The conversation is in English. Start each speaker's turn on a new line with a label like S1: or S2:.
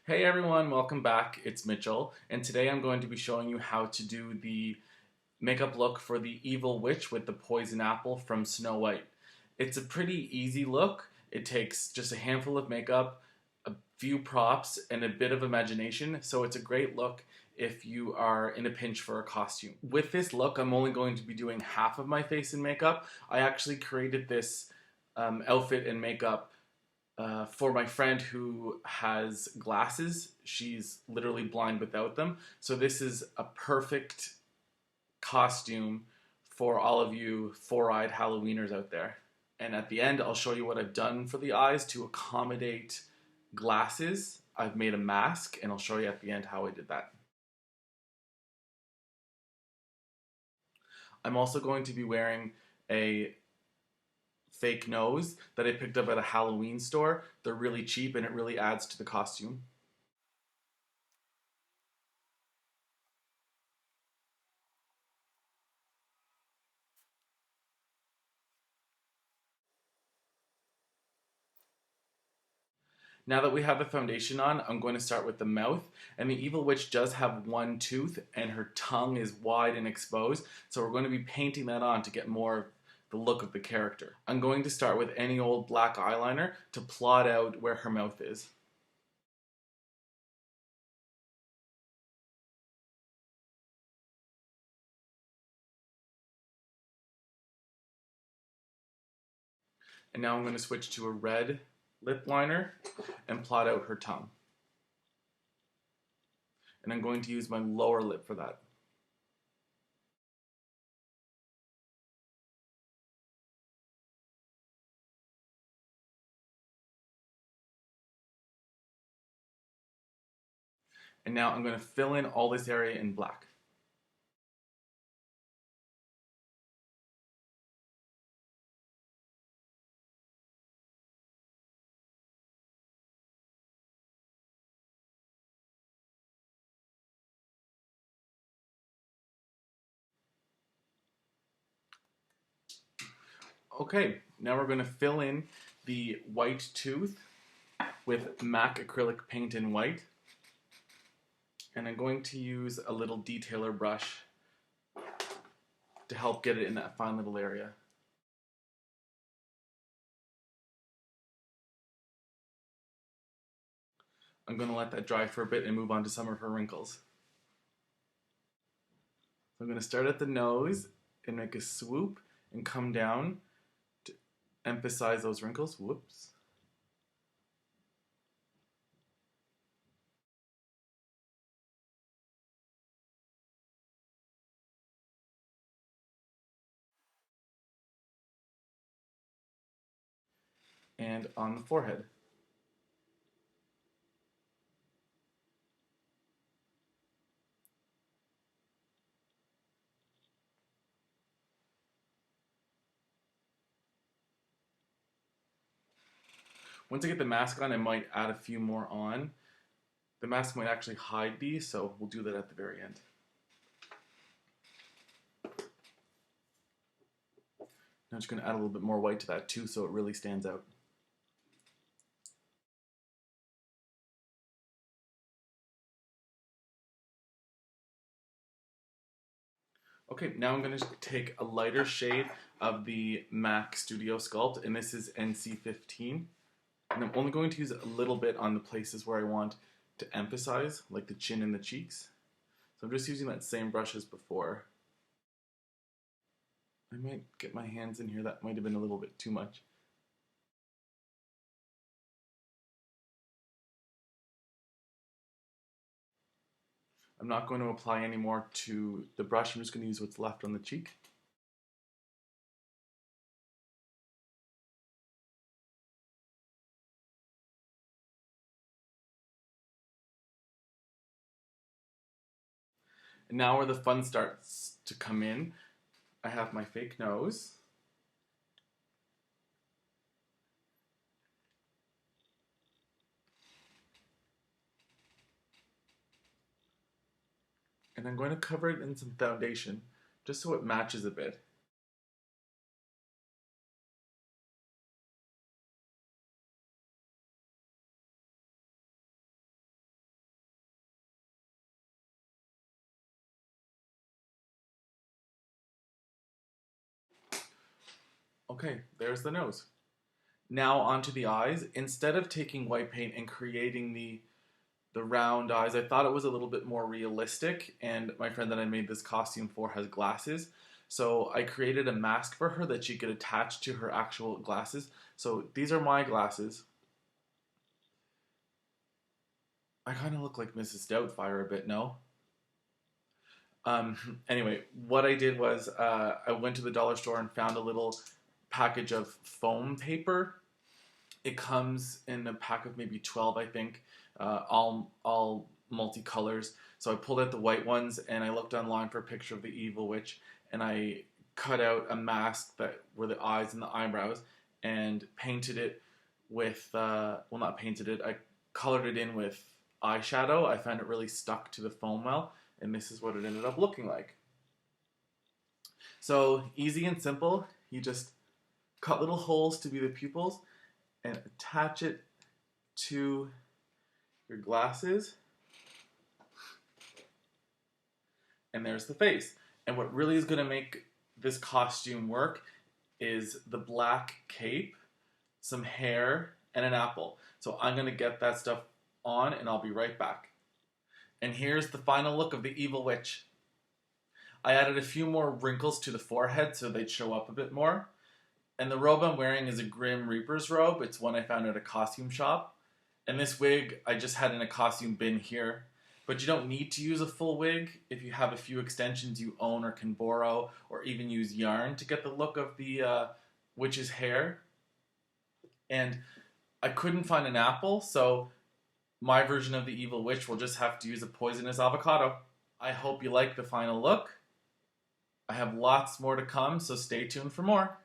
S1: Hey everyone, welcome back. It's Mitchell, and today I'm going to be showing you how to do the makeup look for the evil witch with the poison apple from Snow White. It's a pretty easy look. It takes just a handful of makeup, a few props, and a bit of imagination, so it's a great look if you are in a pinch for a costume. With this look, I'm only going to be doing half of my face in makeup. I actually created this outfit and makeup for my friend who has glasses. She's literally blind without them. So this is a perfect costume for all of you four-eyed Halloweeners out there. And at the end, I'll show you what I've done for the eyes to accommodate glasses. I've made a mask, and I'll show you at the end how I did that. I'm also going to be wearing a fake nose that I picked up at a Halloween store. They're really cheap and it really adds to the costume. Now that we have the foundation on, I'm going to start with the mouth. And the evil witch does have one tooth and her tongue is wide and exposed. So we're going to be painting that on to get more of the look of the character. I'm going to start with any old black eyeliner to plot out where her mouth is. And now I'm going to switch to a red lip liner and plot out her tongue. And I'm going to use my lower lip for that. And now I'm going to fill in all this area in black. Okay, now we're going to fill in the white tooth with MAC acrylic paint in white. And I'm going to use a little detailer brush to help get it in that fine little area. I'm going to let that dry for a bit and move on to some of her wrinkles. So I'm going to start at the nose and make a swoop and come down to emphasize those wrinkles. Whoops. And on the forehead. Once I get the mask on, I might add a few more on. The mask might actually hide these, so we'll do that at the very end. Now I'm just going to add a little bit more white to that too so it really stands out. Okay, now I'm going to take a lighter shade of the MAC Studio Sculpt, and this is NC15. And I'm only going to use a little bit on the places where I want to emphasize, like the chin and the cheeks. So I'm just using that same brush as before. I might get my hands in here, that might have been a little bit too much. I'm not going to apply any more to the brush, I'm just going to use what's left on the cheek. And now where the fun starts to come in, I have my fake nose. And I'm going to cover it in some foundation, just so it matches a bit. Okay, there's the nose. Now onto the eyes. Instead of taking white paint and creating the round eyes, I thought it was a little bit more realistic, and my friend that I made this costume for has glasses. So I created a mask for her that she could attach to her actual glasses. So these are my glasses. I kind of look like Mrs. Doubtfire a bit, no? Anyway, what I did was I went to the dollar store and found a little package of foam paper. It comes in a pack of maybe 12, I think, all multicolors. So I pulled out the white ones and I looked online for a picture of the evil witch, and I cut out a mask that were the eyes and the eyebrows and painted it with well, not painted it, I colored it in with eyeshadow. I found it really stuck to the foam well, and this is what it ended up looking like. So easy and simple. You just cut little holes to be the pupils and attach it to your glasses. And there's the face. And what really is going to make this costume work is the black cape, some hair, and an apple. So I'm going to get that stuff on and I'll be right back. And here's the final look of the evil witch. I added a few more wrinkles to the forehead so they'd show up a bit more. And the robe I'm wearing is a Grim Reaper's robe. It's one I found at a costume shop. And this wig I just had in a costume bin here. But you don't need to use a full wig if you have a few extensions you own or can borrow, or even use yarn to get the look of the witch's hair. And I couldn't find an apple, so my version of the evil witch will just have to use a poisonous avocado. I hope you like the final look. I have lots more to come, so stay tuned for more.